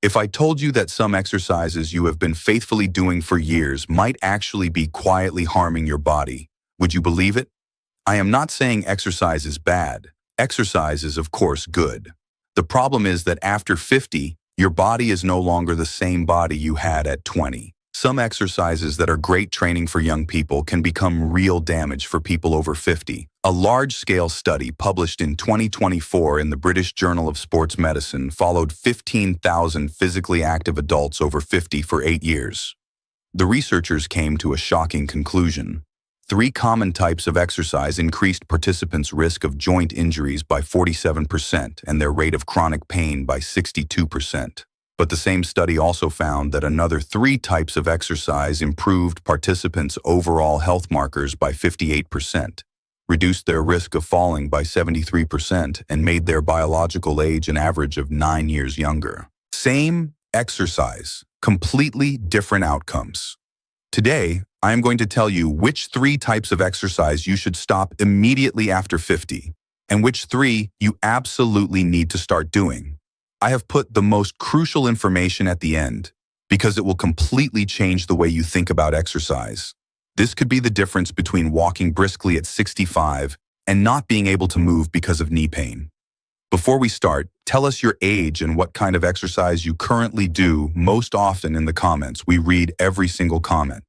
If I told you that some exercises you have been faithfully doing for years might actually be quietly harming your body, would you believe it? I am not saying exercise is bad. Exercise is, of course, good. The problem is that after 50, your body is no longer the same body you had at 20. Some exercises that are great training for young people can become real damage for people over 50. A large-scale study published in 2024 in the British Journal of Sports Medicine followed 15,000 physically active adults over 50 for 8 years. The researchers came to a shocking conclusion. 3 common types of exercise increased participants' risk of joint injuries by 47% and their rate of chronic pain by 62%. But the same study also found that another 3 types of exercise improved participants' overall health markers by 58%, reduced their risk of falling by 73%, and made their biological age an average of 9 years younger. Same exercise, completely different outcomes. Today, I am going to tell you which 3 types of exercise you should stop immediately after 50, and which 3 you absolutely need to start doing. I have put the most crucial information at the end because it will completely change the way you think about exercise. This could be the difference between walking briskly at 65 and not being able to move because of knee pain. Before we start, tell us your age and what kind of exercise you currently do most often in the comments. We read every single comment.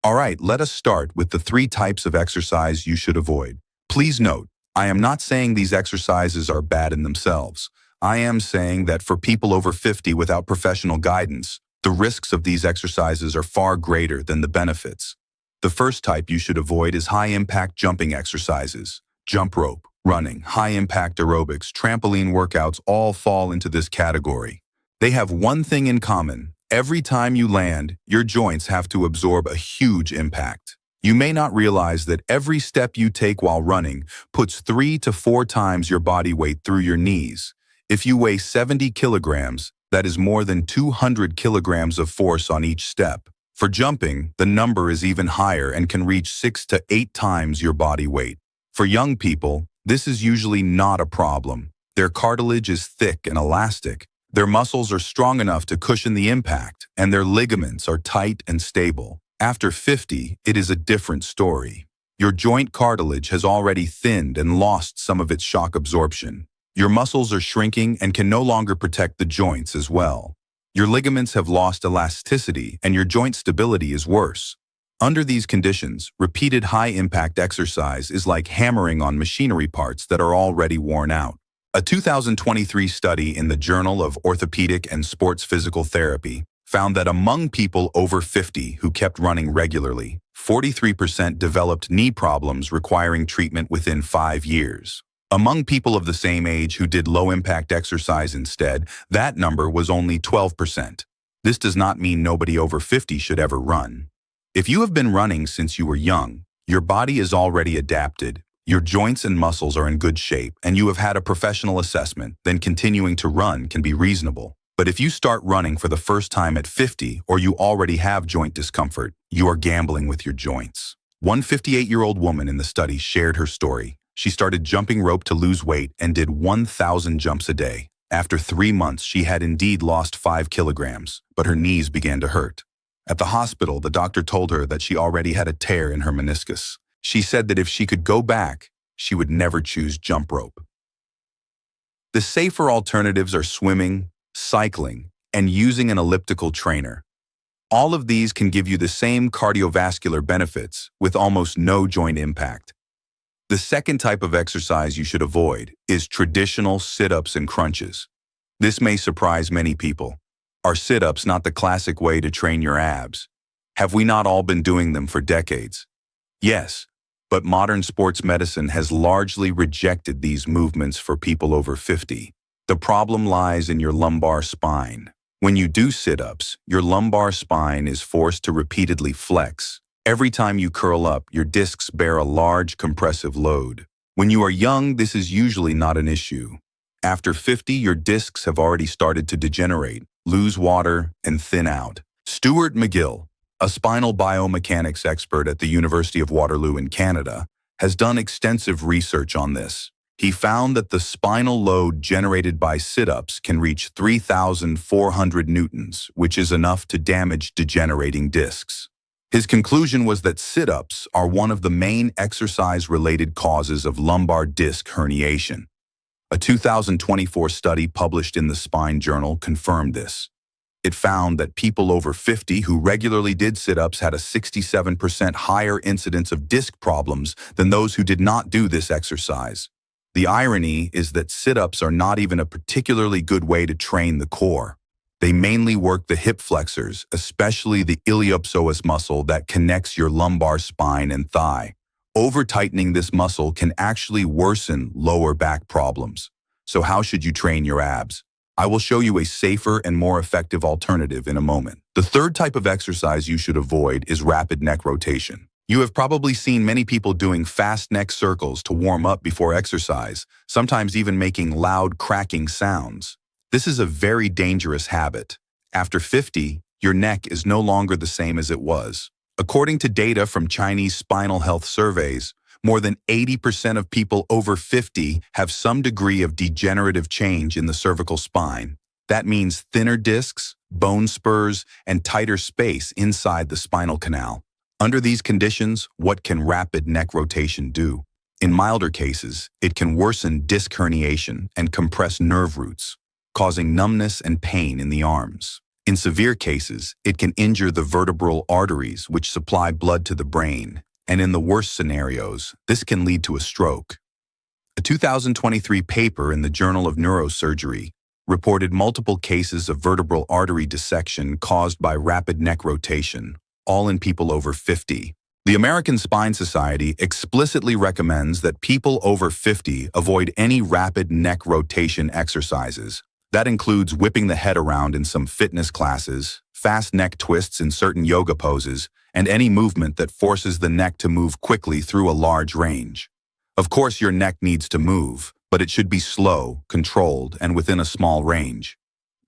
All right, let us start with the 3 types of exercise you should avoid. Please note, I am not saying these exercises are bad in themselves. I am saying that for people over 50 without professional guidance, the risks of these exercises are far greater than the benefits. The first type you should avoid is high-impact jumping exercises. Jump rope, running, high-impact aerobics, trampoline workouts all fall into this category. They have one thing in common. Every time you land, your joints have to absorb a huge impact. You may not realize that every step you take while running puts 3 to 4 times your body weight through your knees. If you weigh 70 kilograms, that is more than 200 kilograms of force on each step. For jumping, the number is even higher and can reach 6 to 8 times your body weight. For young people, this is usually not a problem. Their cartilage is thick and elastic. Their muscles are strong enough to cushion the impact, and their ligaments are tight and stable. After 50, it is a different story. Your joint cartilage has already thinned and lost some of its shock absorption. Your muscles are shrinking and can no longer protect the joints as well. Your ligaments have lost elasticity and your joint stability is worse. Under these conditions, repeated high-impact exercise is like hammering on machinery parts that are already worn out. A 2023 study in the Journal of Orthopedic and Sports Physical Therapy found that among people over 50 who kept running regularly, 43% developed knee problems requiring treatment within 5 years. Among people of the same age who did low-impact exercise instead, that number was only 12%. This does not mean nobody over 50 should ever run. If you have been running since you were young, your body is already adapted, your joints and muscles are in good shape, and you have had a professional assessment, then continuing to run can be reasonable. But if you start running for the first time at 50 or you already have joint discomfort, you are gambling with your joints. One 58-year-old woman in the study shared her story. She started jumping rope to lose weight and did 1,000 jumps a day. After 3 months, she had indeed lost 5 kilograms, but her knees began to hurt. At the hospital, the doctor told her that she already had a tear in her meniscus. She said that if she could go back, she would never choose jump rope. The safer alternatives are swimming, cycling, and using an elliptical trainer. All of these can give you the same cardiovascular benefits with almost no joint impact. The second type of exercise you should avoid is traditional sit-ups and crunches. This may surprise many people. Are sit-ups not the classic way to train your abs? Have we not all been doing them for decades? Yes, but modern sports medicine has largely rejected these movements for people over 50. The problem lies in your lumbar spine. When you do sit-ups, your lumbar spine is forced to repeatedly flex. Every time you curl up, your discs bear a large compressive load. When you are young, this is usually not an issue. After 50, your discs have already started to degenerate, lose water, and thin out. Stuart McGill, a spinal biomechanics expert at the University of Waterloo in Canada, has done extensive research on this. He found that the spinal load generated by sit-ups can reach 3,400 newtons, which is enough to damage degenerating discs. His conclusion was that sit-ups are one of the main exercise-related causes of lumbar disc herniation. A 2024 study published in the Spine Journal confirmed this. It found that people over 50 who regularly did sit-ups had a 67% higher incidence of disc problems than those who did not do this exercise. The irony is that sit-ups are not even a particularly good way to train the core. They mainly work the hip flexors, especially the iliopsoas muscle that connects your lumbar spine and thigh. Over-tightening this muscle can actually worsen lower back problems. So how should you train your abs? I will show you a safer and more effective alternative in a moment. The third type of exercise you should avoid is rapid neck rotation. You have probably seen many people doing fast neck circles to warm up before exercise, sometimes even making loud cracking sounds. This is a very dangerous habit. After 50, your neck is no longer the same as it was. According to data from Chinese spinal health surveys, more than 80% of people over 50 have some degree of degenerative change in the cervical spine. That means thinner discs, bone spurs, and tighter space inside the spinal canal. Under these conditions, what can rapid neck rotation do? In milder cases, it can worsen disc herniation and compress nerve roots, causing numbness and pain in the arms. In severe cases, it can injure the vertebral arteries which supply blood to the brain, and in the worst scenarios, this can lead to a stroke. A 2023 paper in the Journal of Neurosurgery reported multiple cases of vertebral artery dissection caused by rapid neck rotation, all in people over 50. The American Spine Society explicitly recommends that people over 50 avoid any rapid neck rotation exercises. That includes whipping the head around in some fitness classes, fast neck twists in certain yoga poses, and any movement that forces the neck to move quickly through a large range. Of course, your neck needs to move, but it should be slow, controlled, and within a small range.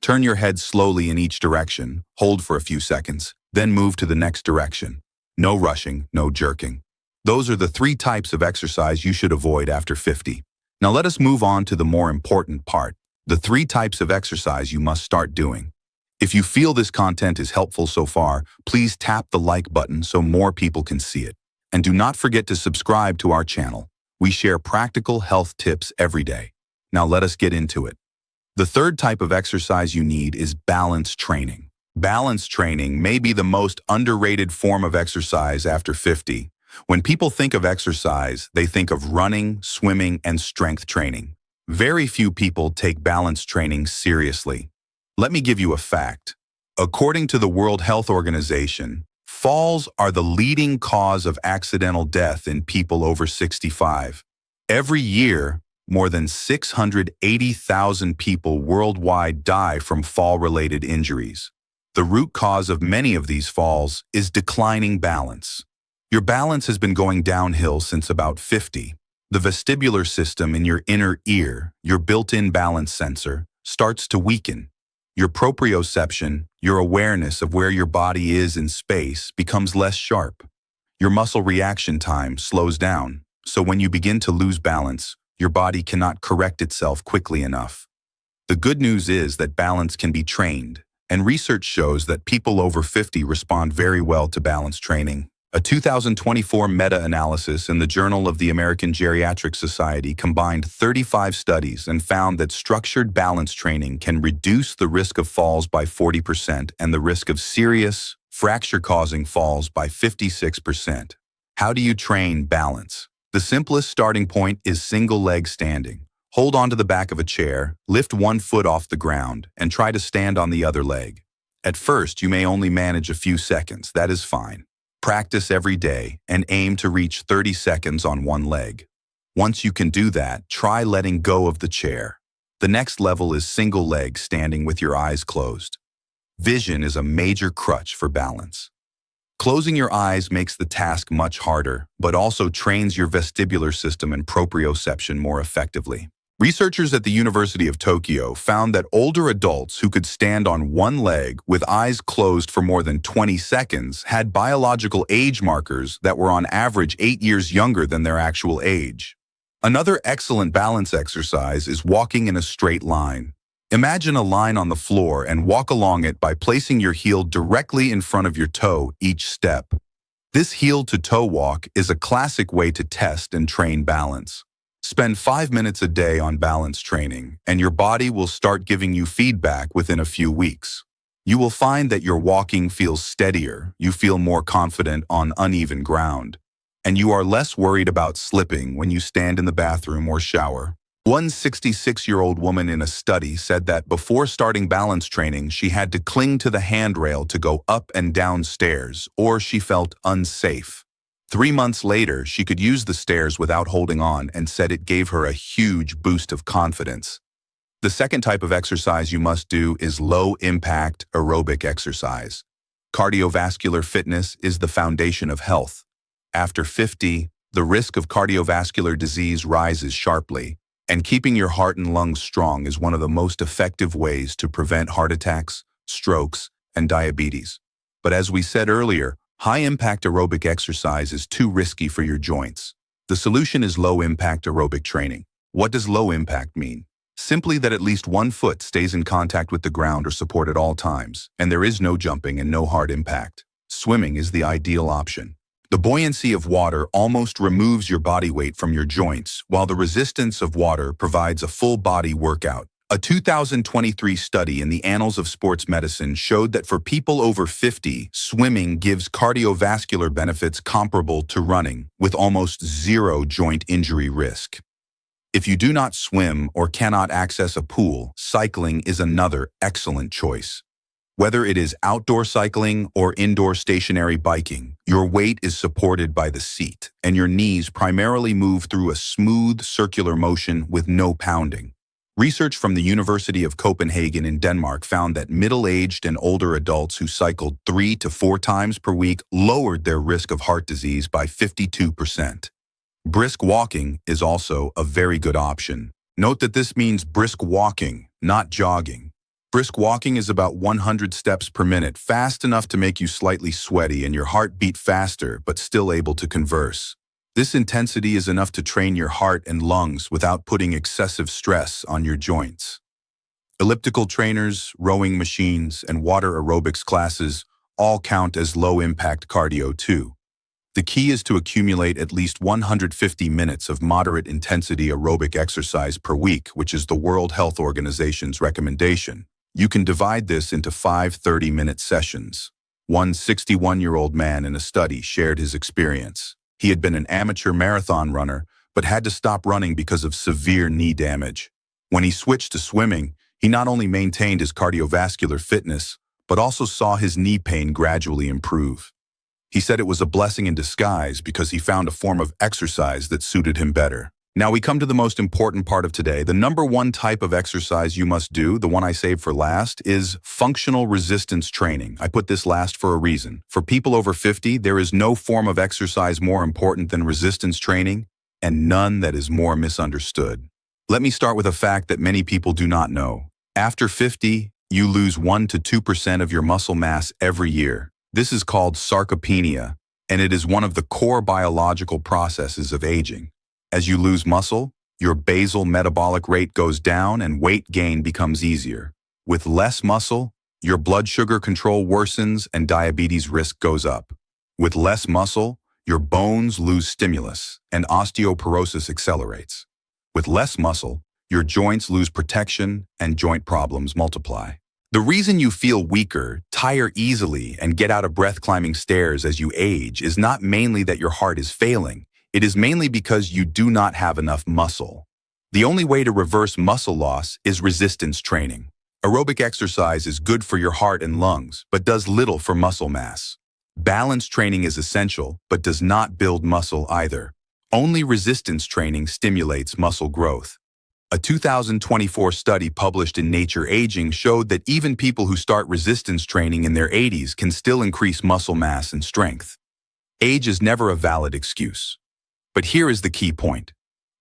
Turn your head slowly in each direction, hold for a few seconds, then move to the next direction. No rushing, no jerking. Those are the 3 types of exercise you should avoid after 50. Now let us move on to the more important part. The 3 types of exercise you must start doing. If you feel this content is helpful so far, please tap the like button so more people can see it. And do not forget to subscribe to our channel. We share practical health tips every day. Now let us get into it. The third type of exercise you need is balance training. Balance training may be the most underrated form of exercise after 50. When people think of exercise, they think of running, swimming, and strength training. Very few people take balance training seriously. Let me give you a fact. According to the World Health Organization, falls are the leading cause of accidental death in people over 65. Every year, more than 680,000 people worldwide die from fall-related injuries. The root cause of many of these falls is declining balance. Your balance has been going downhill since about 50. The vestibular system in your inner ear, your built-in balance sensor, starts to weaken. Your proprioception, your awareness of where your body is in space, becomes less sharp. Your muscle reaction time slows down, so when you begin to lose balance, your body cannot correct itself quickly enough. The good news is that balance can be trained, and research shows that people over 50 respond very well to balance training. A 2024 meta-analysis in the Journal of the American Geriatric Society combined 35 studies and found that structured balance training can reduce the risk of falls by 40% and the risk of serious, fracture-causing falls by 56%. How do you train balance? The simplest starting point is single leg standing. Hold onto the back of a chair, lift one foot off the ground, and try to stand on the other leg. At first, you may only manage a few seconds. That is fine. Practice every day and aim to reach 30 seconds on one leg. Once you can do that, try letting go of the chair. The next level is single leg standing with your eyes closed. Vision is a major crutch for balance. Closing your eyes makes the task much harder, but also trains your vestibular system and proprioception more effectively. Researchers at the University of Tokyo found that older adults who could stand on one leg with eyes closed for more than 20 seconds had biological age markers that were on average 8 years younger than their actual age. Another excellent balance exercise is walking in a straight line. Imagine a line on the floor and walk along it by placing your heel directly in front of your toe each step. This heel-to-toe walk is a classic way to test and train balance. Spend 5 minutes a day on balance training, and your body will start giving you feedback within a few weeks. You will find that your walking feels steadier, you feel more confident on uneven ground, and you are less worried about slipping when you stand in the bathroom or shower. One 66-year-old woman in a study said that before starting balance training, she had to cling to the handrail to go up and down stairs, or she felt unsafe. 3 months later, she could use the stairs without holding on and said it gave her a huge boost of confidence. The second type of exercise you must do is low-impact aerobic exercise. Cardiovascular fitness is the foundation of health. After 50, the risk of cardiovascular disease rises sharply, and keeping your heart and lungs strong is one of the most effective ways to prevent heart attacks, strokes, and diabetes. But as we said earlier, high-impact aerobic exercise is too risky for your joints. The solution is low-impact aerobic training. What does low impact mean? Simply that at least one foot stays in contact with the ground or support at all times, and there is no jumping and no hard impact. Swimming is the ideal option. The buoyancy of water almost removes your body weight from your joints, while the resistance of water provides a full-body workout. A 2023 study in the Annals of Sports Medicine showed that for people over 50, swimming gives cardiovascular benefits comparable to running, with almost zero joint injury risk. If you do not swim or cannot access a pool, cycling is another excellent choice. Whether it is outdoor cycling or indoor stationary biking, your weight is supported by the seat, and your knees primarily move through a smooth circular motion with no pounding. Research from the University of Copenhagen in Denmark found that middle-aged and older adults who cycled 3 to 4 times per week lowered their risk of heart disease by 52%. Brisk walking is also a very good option. Note that this means brisk walking, not jogging. Brisk walking is about 100 steps per minute, fast enough to make you slightly sweaty and your heart beat faster, but still able to converse. This intensity is enough to train your heart and lungs without putting excessive stress on your joints. Elliptical trainers, rowing machines, and water aerobics classes all count as low-impact cardio too. The key is to accumulate at least 150 minutes of moderate-intensity aerobic exercise per week, which is the World Health Organization's recommendation. You can divide this into 5 30-minute sessions. One 61-year-old man in a study shared his experience. He had been an amateur marathon runner, but had to stop running because of severe knee damage. When he switched to swimming, he not only maintained his cardiovascular fitness, but also saw his knee pain gradually improve. He said it was a blessing in disguise because he found a form of exercise that suited him better. Now we come to the most important part of today. The number one type of exercise you must do, the one I saved for last, is functional resistance training. I put this last for a reason. For people over 50, there is no form of exercise more important than resistance training, and none that is more misunderstood. Let me start with a fact that many people do not know. After 50, you lose 1 to 2% of your muscle mass every year. This is called sarcopenia, and it is one of the core biological processes of aging. As you lose muscle, your basal metabolic rate goes down and weight gain becomes easier. With less muscle, your blood sugar control worsens and diabetes risk goes up. With less muscle, your bones lose stimulus and osteoporosis accelerates. With less muscle, your joints lose protection and joint problems multiply. The reason you feel weaker, tire easily, and get out of breath climbing stairs as you age is not mainly that your heart is failing. It is mainly because you do not have enough muscle. The only way to reverse muscle loss is resistance training. Aerobic exercise is good for your heart and lungs, but does little for muscle mass. Balance training is essential, but does not build muscle either. Only resistance training stimulates muscle growth. A 2024 study published in Nature Aging showed that even people who start resistance training in their 80s can still increase muscle mass and strength. Age is never a valid excuse. But here is the key point.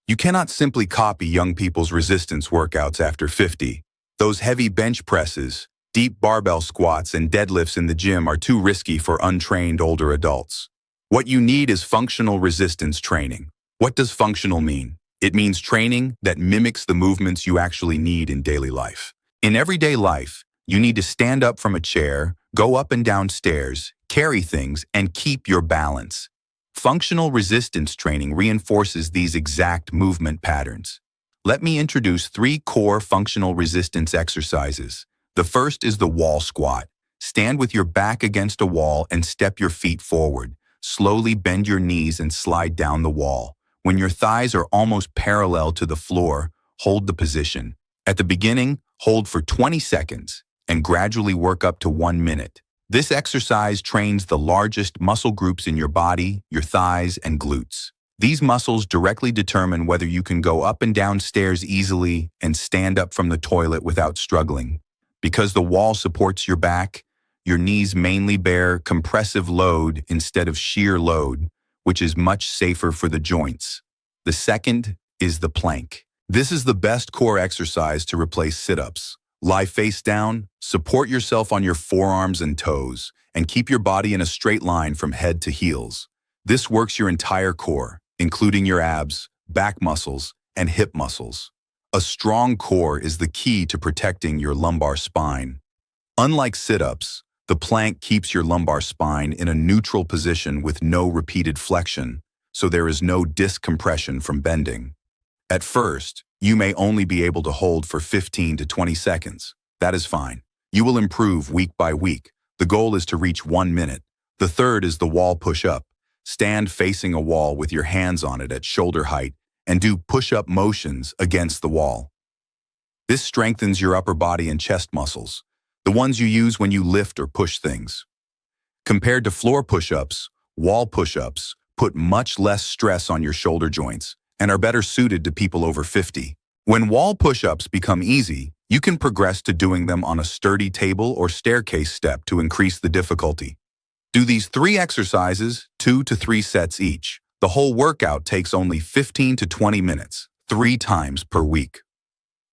You cannot simply copy young people's resistance workouts after 50. Those heavy bench presses, deep barbell squats, and deadlifts in the gym are too risky for untrained older adults. What you need is functional resistance training. What does functional mean? It means training that mimics the movements you actually need in daily life. In everyday life, you need to stand up from a chair, go up and down stairs, carry things, and keep your balance. Functional resistance training reinforces these exact movement patterns. Let me introduce 3 core functional resistance exercises. The first is the wall squat. Stand with your back against a wall and step your feet forward. Slowly bend your knees and slide down the wall. When your thighs are almost parallel to the floor, hold the position. At the beginning, hold for 20 seconds and gradually work up to 1 minute. This exercise trains the largest muscle groups in your body, your thighs and glutes. These muscles directly determine whether you can go up and down stairs easily and stand up from the toilet without struggling. Because the wall supports your back, your knees mainly bear compressive load instead of shear load, which is much safer for the joints. The second is the plank. This is the best core exercise to replace sit-ups. Lie face down, support yourself on your forearms and toes, and keep your body in a straight line from head to heels. This works your entire core, including your abs, back muscles, and hip muscles. A strong core is the key to protecting your lumbar spine. Unlike sit-ups, the plank keeps your lumbar spine in a neutral position with no repeated flexion, so there is no disc compression from bending. At first, you may only be able to hold for 15 to 20 seconds. That is fine. You will improve week by week. The goal is to reach 1 minute. The third is the wall push-up. Stand facing a wall with your hands on it at shoulder height and do push-up motions against the wall. This strengthens your upper body and chest muscles, the ones you use when you lift or push things. Compared to floor push-ups, wall push-ups put much less stress on your shoulder joints and are better suited to people over 50. When wall push-ups become easy, you can progress to doing them on a sturdy table or staircase step to increase the difficulty. Do these 3 exercises, 2 to 3 sets each. The whole workout takes only 15 to 20 minutes, 3 times per week.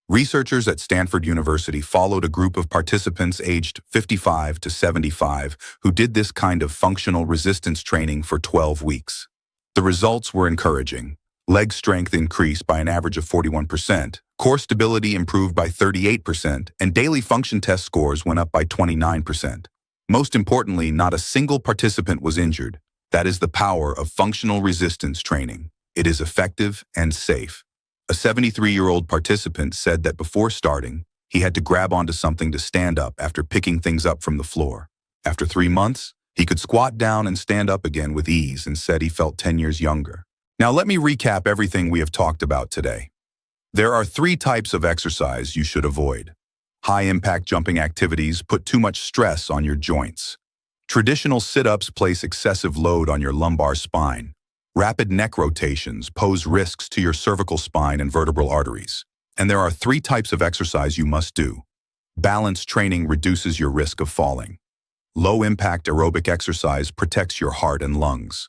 Researchers at Stanford University followed a group of participants aged 55 to 75 who did this kind of functional resistance training for 12 weeks. The results were encouraging. Leg strength increased by an average of 41%, core stability improved by 38%, and daily function test scores went up by 29%. Most importantly, not a single participant was injured. That is the power of functional resistance training. It is effective and safe. A 73-year-old participant said that before starting, he had to grab onto something to stand up after picking things up from the floor. After 3 months, he could squat down and stand up again with ease and said he felt 10 years younger. Now let me recap everything we have talked about today. There are 3 types of exercise you should avoid. High-impact jumping activities put too much stress on your joints. Traditional sit-ups place excessive load on your lumbar spine. Rapid neck rotations pose risks to your cervical spine and vertebral arteries. And there are 3 types of exercise you must do. Balance training reduces your risk of falling. Low-impact aerobic exercise protects your heart and lungs.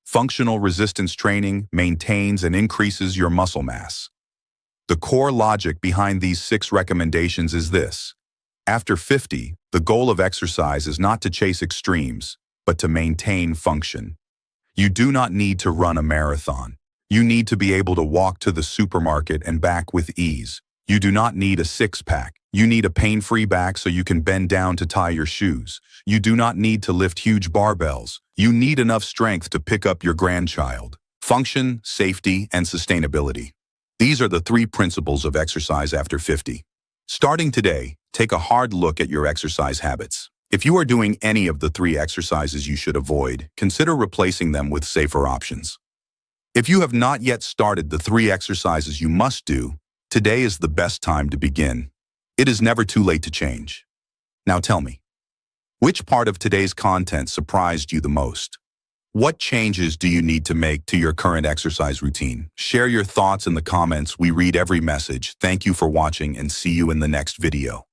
Functional resistance training maintains and increases your muscle mass. The core logic behind these 6 recommendations is this. After 50, the goal of exercise is not to chase extremes, but to maintain function. You do not need to run a marathon. You need to be able to walk to the supermarket and back with ease. You do not need a 6-pack. You need a pain-free back so you can bend down to tie your shoes. You do not need to lift huge barbells. You need enough strength to pick up your grandchild. Function, safety, and sustainability. These are the 3 principles of exercise after 50. Starting today, take a hard look at your exercise habits. If you are doing any of the 3 exercises you should avoid, consider replacing them with safer options. If you have not yet started the 3 exercises you must do, today is the best time to begin. It is never too late to change. Now tell me, which part of today's content surprised you the most? What changes do you need to make to your current exercise routine? Share your thoughts in the comments. We read every message. Thank you for watching and see you in the next video.